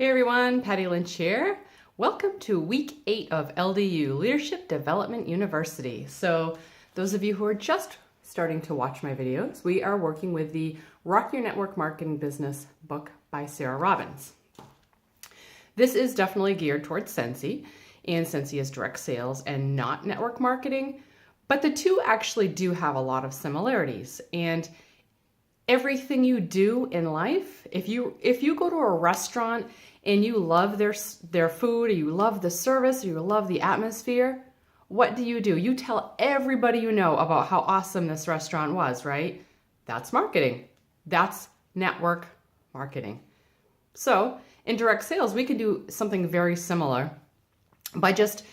Hey everyone, Patty Lynch here. Welcome to week 8 of LDU, Leadership Development University. So those of you who are just starting to watch my videos, we are working with the Rock Your Network Marketing Business book by Sarah Robbins. This is definitely geared towards Scentsy, and Scentsy is direct sales and not network marketing, but the two actually do have a lot of similarities. And everything you do in life, if you go to a restaurant and you love their food, or you love the service, or you love the atmosphere, what do? You tell everybody you know about how awesome this restaurant was, right? That's marketing. That's network marketing. So in direct sales, we can do something very similar by just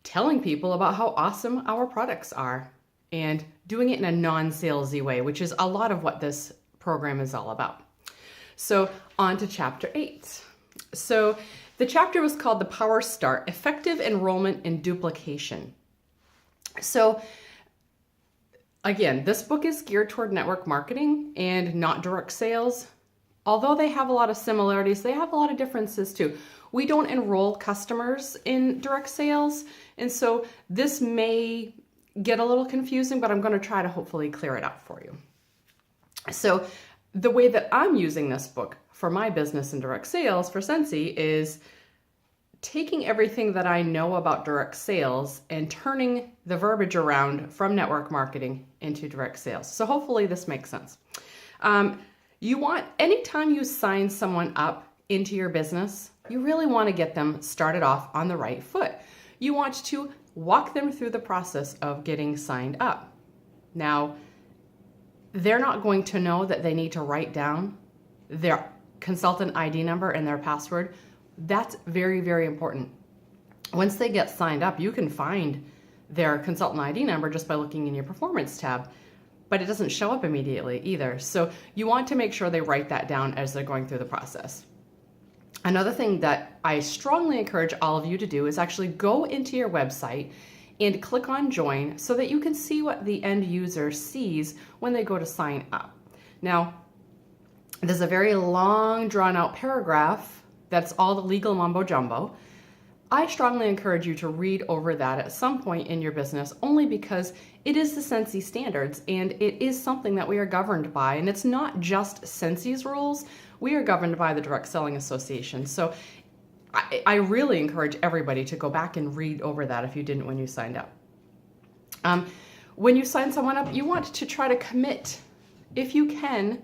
telling people about how awesome our products are and doing it in a non-salesy way, which is a lot of what this program is all about. So on to chapter 8. So the chapter was called The Power Start, Effective Enrollment in Duplication. So again, this book is geared toward network marketing and not direct sales. Although they have a lot of similarities, they have a lot of differences too. We don't enroll customers in direct sales, and so this may get a little confusing, but I'm going to try to hopefully clear it up for you. So the way that I'm using this book for my business and direct sales for Scentsy is taking everything that I know about direct sales and turning the verbiage around from network marketing into direct sales. So hopefully this makes sense. Anytime you sign someone up into your business, you really want to get them started off on the right foot. You want to walk them through the process of getting signed up. Now, they're not going to know that they need to write down their consultant ID number and their password. That's very, very important. Once they get signed up, you can find their consultant ID number just by looking in your performance tab, but it doesn't show up immediately either. So you want to make sure they write that down as they're going through the process. Another thing that I strongly encourage all of you to do is actually go into your website and click on join so that you can see what the end user sees when they go to sign up. Now, there's a very long drawn out paragraph that's all the legal mumbo jumbo. I strongly encourage you to read over that at some point in your business, only because it is the Scentsy standards and it is something that we are governed by. And it's not just Scentsy's rules, we are governed by the Direct Selling Association. So I really encourage everybody to go back and read over that if you didn't when you signed up. When you sign someone up, you want to try to commit, if you can.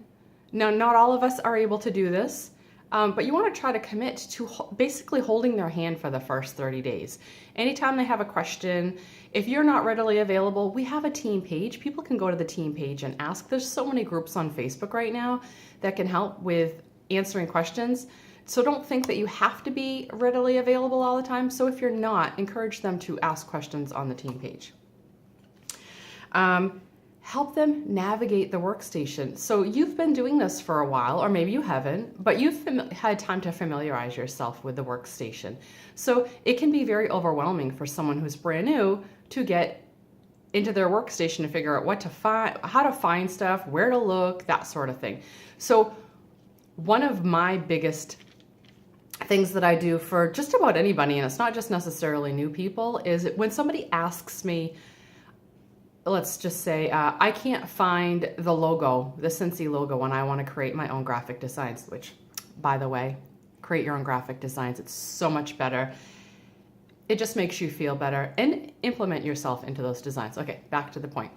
Now, not all of us are able to do this, but you want to try to commit to basically holding their hand for the first 30 days. Anytime they have a question, if you're not readily available, we have a team page. People can go to the team page and ask. There's so many groups on Facebook right now that can help with answering questions. So don't think that you have to be readily available all the time. So if you're not, encourage them to ask questions on the team page. Help them navigate the workstation. So you've been doing this for a while, or maybe you haven't, but you've had time to familiarize yourself with the workstation. So it can be very overwhelming for someone who's brand new to get into their workstation to figure out what to find, how to find stuff, where to look, that sort of thing. So one of my biggest things that I do for just about anybody, and it's not just necessarily new people, is when somebody asks me, let's just say, I can't find the logo, the Scentsy logo, when I want to create my own graphic designs, which, by the way, create your own graphic designs. It's so much better. It just makes you feel better and implement yourself into those designs. Okay, back to the point.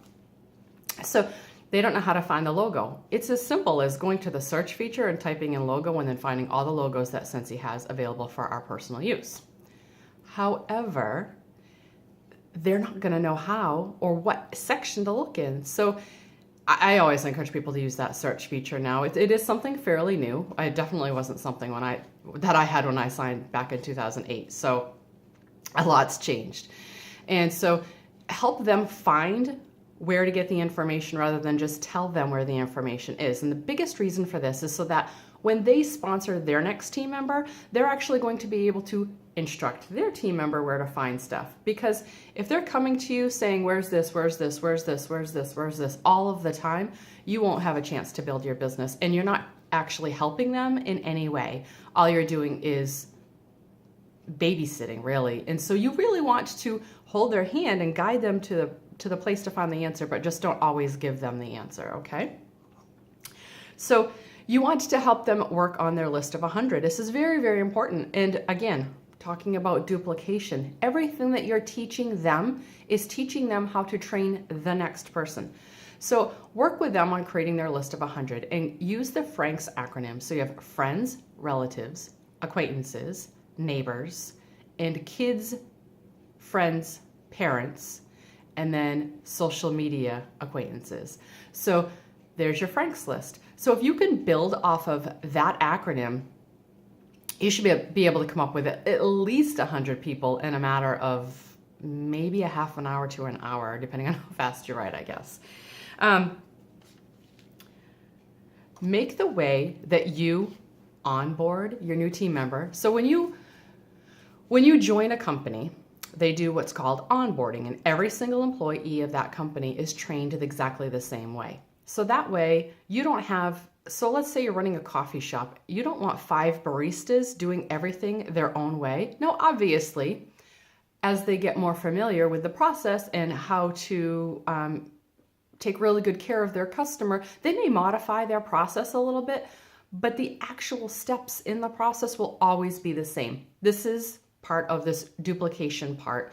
So they don't know how to find the logo. It's as simple as going to the search feature and typing in logo and then finding all the logos that Scentsy has available for our personal use. However, they're not going to know how or what section to look in. So I always encourage people to use that search feature now. It is something fairly new. It definitely wasn't something that I had when I signed back in 2008. So a lot's changed. And so help them find where to get the information rather than just tell them where the information is. And the biggest reason for this is so that when they sponsor their next team member, they're actually going to be able to instruct their team member where to find stuff. Because if they're coming to you saying, where's this, where's this, where's this, where's this, where's this, all of the time, you won't have a chance to build your business, and you're not actually helping them in any way. All you're doing is babysitting, really. And so you really want to hold their hand and guide them to the place to find the answer, but just don't always give them the answer, okay? So you want to help them work on their list of 100. This is very, very important. And again, talking about duplication, everything that you're teaching them is teaching them how to train the next person. So work with them on creating their list of 100 and use the Frank's acronym. So you have friends, relatives, acquaintances, neighbors, and kids, friends, parents, and then social media acquaintances. So there's your Frank's list. So if you can build off of that acronym, you should be able to come up with at least 100 people in a matter of maybe a half an hour to an hour, depending on how fast you write, I guess. Make the way that you onboard your new team member. So when you join a company, they do what's called onboarding, and every single employee of that company is trained exactly the same way. So that way you don't have, so let's say you're running a coffee shop, you don't want 5 baristas doing everything their own way. No, obviously, as they get more familiar with the process and how to take really good care of their customer, they may modify their process a little bit, but the actual steps in the process will always be the same. This is part of this duplication part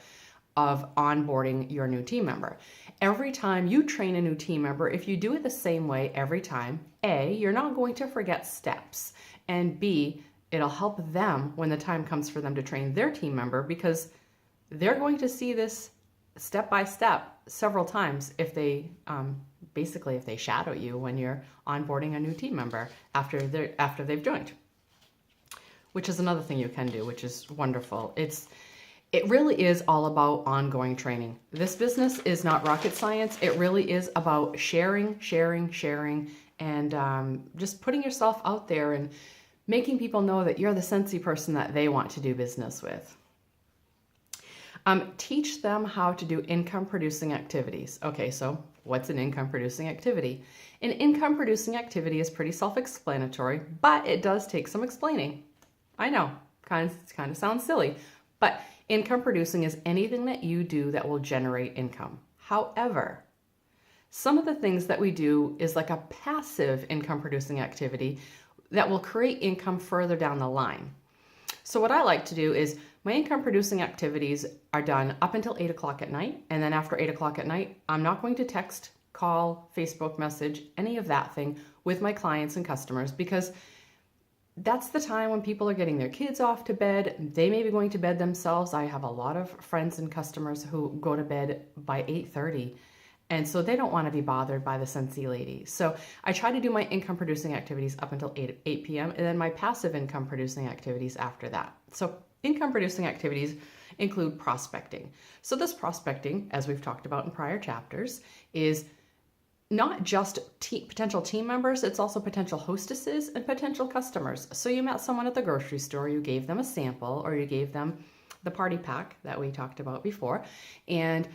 of onboarding your new team member. Every time you train a new team member, if you do it the same way every time, A, you're not going to forget steps, and B, it'll help them when the time comes for them to train their team member, because they're going to see this step by step several times if they basically if they shadow you when you're onboarding a new team member after they've joined, which is another thing you can do, which is wonderful. It really is all about ongoing training. This business is not rocket science. It really is about sharing, and just putting yourself out there and making people know that you're the Scentsy person that they want to do business with. Teach them how to do income-producing activities. Okay, so what's an income-producing activity? An income-producing activity is pretty self-explanatory, but it does take some explaining. I know, kind of sounds silly, but income-producing is anything that you do that will generate income. However, some of the things that we do is like a passive income-producing activity that will create income further down the line. So what I like to do is my income-producing activities are done up until 8 o'clock at night, and then after 8 o'clock at night, I'm not going to text, call, Facebook message, any of that thing with my clients and customers, because that's the time when people are getting their kids off to bed. They may be going to bed themselves. I have a lot of friends and customers who go to bed by 8:30, and so they don't want to be bothered by the Scentsy lady. So I try to do my income-producing activities up until 8 p.m., and then my passive income-producing activities after that. So income-producing activities include prospecting. So this prospecting, as we've talked about in prior chapters, is not just potential team members, it's also potential hostesses and potential customers. So you met someone at the grocery store, you gave them a sample, or you gave them the party pack that we talked about before, and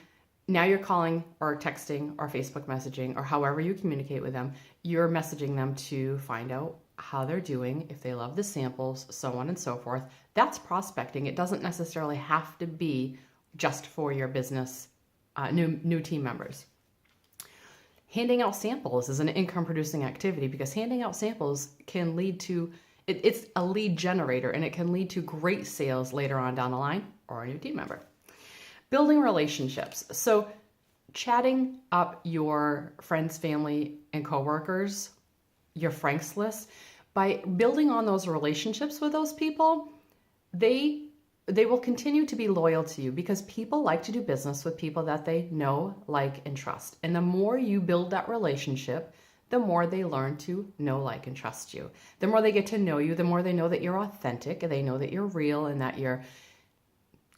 now you're calling or texting or Facebook messaging or however you communicate with them, you're messaging them to find out how they're doing, if they love the samples, so on and so forth. That's prospecting. It doesn't necessarily have to be just for your business, new team members. Handing out samples is an income-producing activity, because handing out samples can lead to, it's a lead generator, and it can lead to great sales later on down the line, or a new team member. Building relationships. So chatting up your friends, family, and coworkers, your Frank's list, by building on those relationships with those people, they will continue to be loyal to you, because people like to do business with people that they know, like, and trust. And the more you build that relationship, the more they learn to know, like, and trust you. The more they get to know you, the more they know that you're authentic, and they know that you're real, and that you're,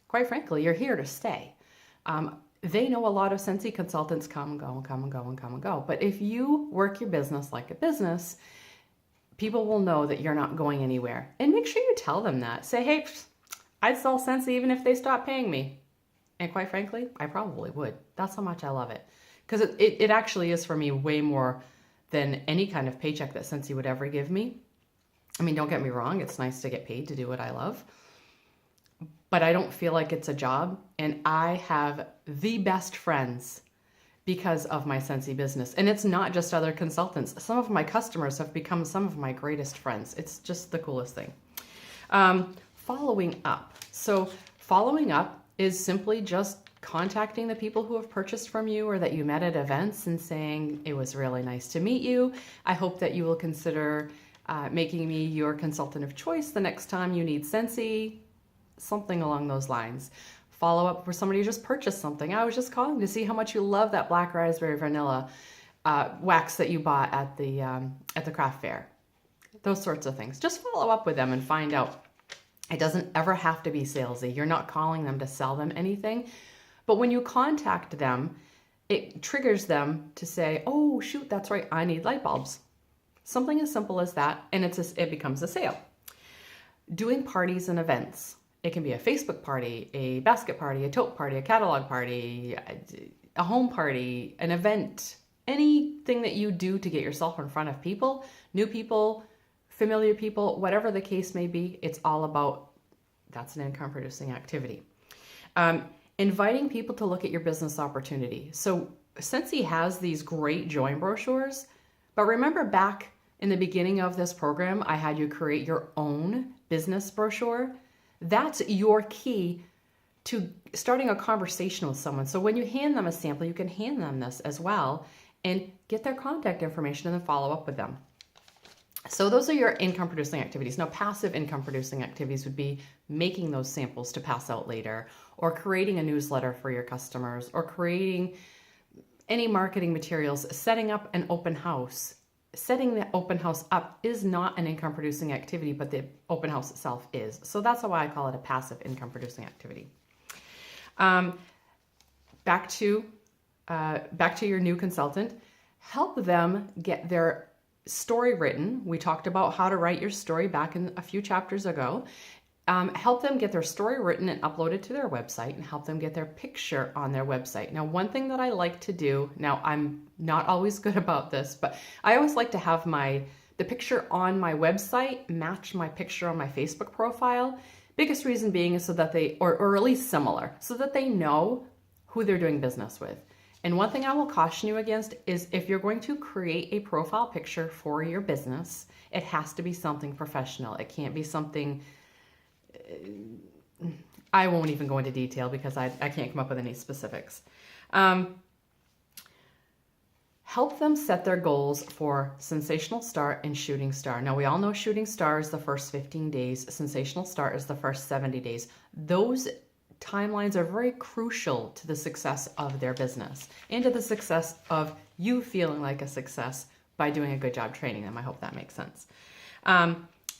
quite frankly, you're here to stay. They know a lot of Scentsy consultants come and go. But if you work your business like a business, people will know that you're not going anywhere. And make sure you tell them that. Say, hey, I'd sell Scentsy even if they stopped paying me. And quite frankly, I probably would. That's how much I love it. Because it actually is, for me, way more than any kind of paycheck that Scentsy would ever give me. I mean, don't get me wrong, it's nice to get paid to do what I love, but I don't feel like it's a job. And I have the best friends because of my Scentsy business. And it's not just other consultants. Some of my customers have become some of my greatest friends. It's just the coolest thing. Following up. So following up is simply just contacting the people who have purchased from you or that you met at events and saying, it was really nice to meet you. I hope that you will consider making me your consultant of choice the next time you need Scentsy, something along those lines. Follow up for somebody who just purchased something. I was just calling to see how much you love that black raspberry vanilla wax that you bought at the craft fair. Those sorts of things. Just follow up with them and find out. It doesn't ever have to be salesy. You're not calling them to sell them anything. But when you contact them, it triggers them to say, oh, shoot, that's right, I need light bulbs. Something as simple as that, and it becomes a sale. Doing parties and events. It can be a Facebook party, a basket party, a tote party, a catalog party, a home party, an event, anything that you do to get yourself in front of people, new people, familiar people, whatever the case may be, it's all about, that's an income producing activity. Inviting people to look at your business opportunity. So Scentsy has these great join brochures, but remember back in the beginning of this program, I had you create your own business brochure. That's your key to starting a conversation with someone. So when you hand them a sample, you can hand them this as well and get their contact information and then follow up with them. So those are your income producing activities. Now, passive income producing activities would be making those samples to pass out later, or creating a newsletter for your customers, or creating any marketing materials, setting up an open house. Setting the open house up is not an income producing activity, but the open house itself is. So that's why I call it a passive income producing activity. Back to your new consultant, help them get their story written. We talked about how to write your story back in a few chapters ago. Help them get their story written and uploaded to their website, and help them get their picture on their website. Now, one thing that I like to do, now I'm not always good about this, but I always like to have the picture on my website match my picture on my Facebook profile. Biggest reason being is so that they, or at least similar, so that they know who they're doing business with. And one thing I will caution you against is if you're going to create a profile picture for your business, it has to be something professional. It can't be something, I won't even go into detail because I can't come up with any specifics. Help them set their goals for Sensational Start and Shooting Star. Now, we all know Shooting Star is the first 15 days. Sensational Start is the first 70 days. Those timelines are very crucial to the success of their business and to the success of you feeling like a success by doing a good job training them. I hope that makes sense.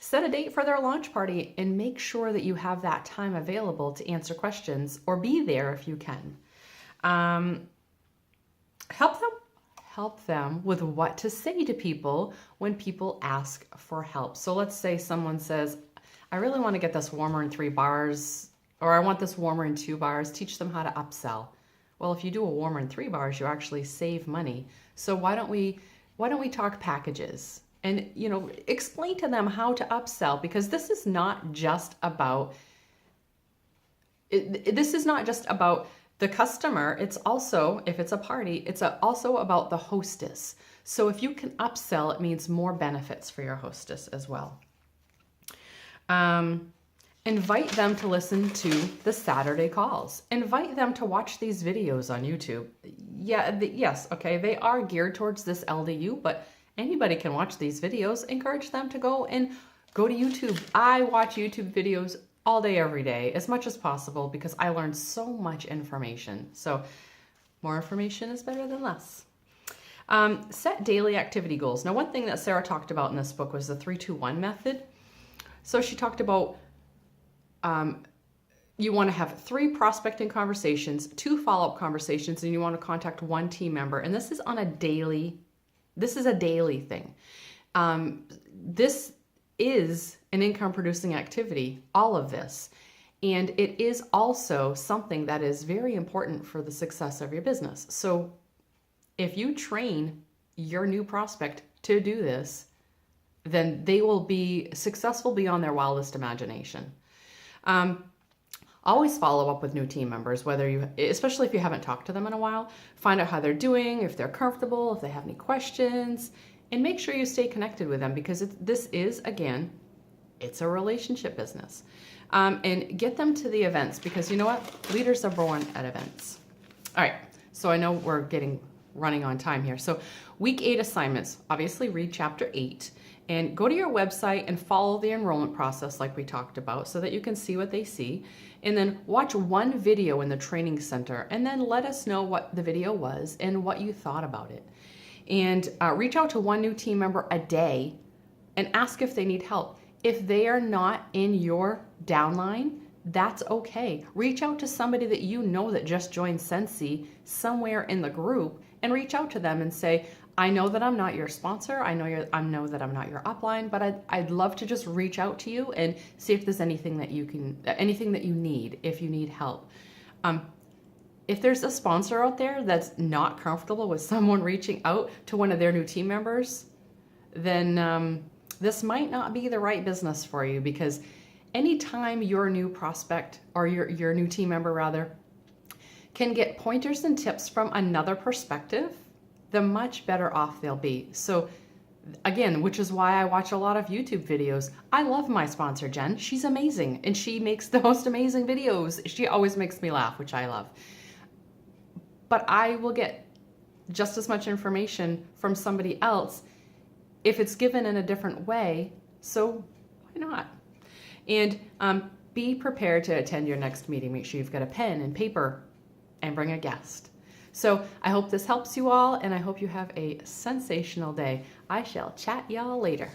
Set a date for their launch party and make sure that you have that time available to answer questions or be there if you can. Help them with what to say to people when people ask for help. So let's say someone says, I really want to get this warmer in 3 bars, or I want this warmer in 2 bars. Teach them how to upsell. Well, if you do a warmer in 3 bars, you actually save money. So why don't we talk packages? And, explain to them how to upsell, because this is not just about the customer. It's also, if it's a party, it's also about the hostess. So if you can upsell, it means more benefits for your hostess as well. Invite them to listen to the Saturday calls. Invite them to watch these videos on YouTube. Yes, okay, they are geared towards this LDU, but anybody can watch these videos. Encourage them to go to YouTube. I watch YouTube videos all day, every day, as much as possible, because I learned so much information. So more information is better than less. Set daily activity goals. Now, one thing that Sarah talked about in this book was the 3-2-1 method. So she talked about you want to have 3 prospecting conversations, 2 follow-up conversations, and you want to contact 1 team member. And this is a daily thing. This is an income producing activity, all of this. And it is also something that is very important for the success of your business. So if you train your new prospect to do this, then they will be successful beyond their wildest imagination. Always follow up with new team members, especially if you haven't talked to them in a while. Find out how they're doing, if they're comfortable, if they have any questions, and make sure you stay connected with them, because this is, again, it's a relationship business. And get them to the events, because you know what? Leaders are born at events. All right, so I know we're running on time here. So week 8 assignments, obviously read chapter 8 and go to your website and follow the enrollment process like we talked about so that you can see what they see. And then watch one video in the training center and then let us know what the video was and what you thought about it. And reach out to one new team member a day and ask if they need help. If they are not in your downline, that's okay. Reach out to somebody that you know that just joined Sensi somewhere in the group and reach out to them and say, I know that I'm not your sponsor. I know that I'm not your upline, but I'd love to just reach out to you and see if there's anything that you need, if you need help. If there's a sponsor out there that's not comfortable with someone reaching out to one of their new team members, then this might not be the right business for you, because anytime your new prospect, or your new team member rather, can get pointers and tips from another perspective, the much better off they'll be. So again, which is why I watch a lot of YouTube videos. I love my sponsor, Jen. She's amazing, and she makes the most amazing videos. She always makes me laugh, which I love. But I will get just as much information from somebody else if it's given in a different way, so why not? And be prepared to attend your next meeting. Make sure you've got a pen and paper and bring a guest. So I hope this helps you all, and I hope you have a sensational day. I shall chat y'all later.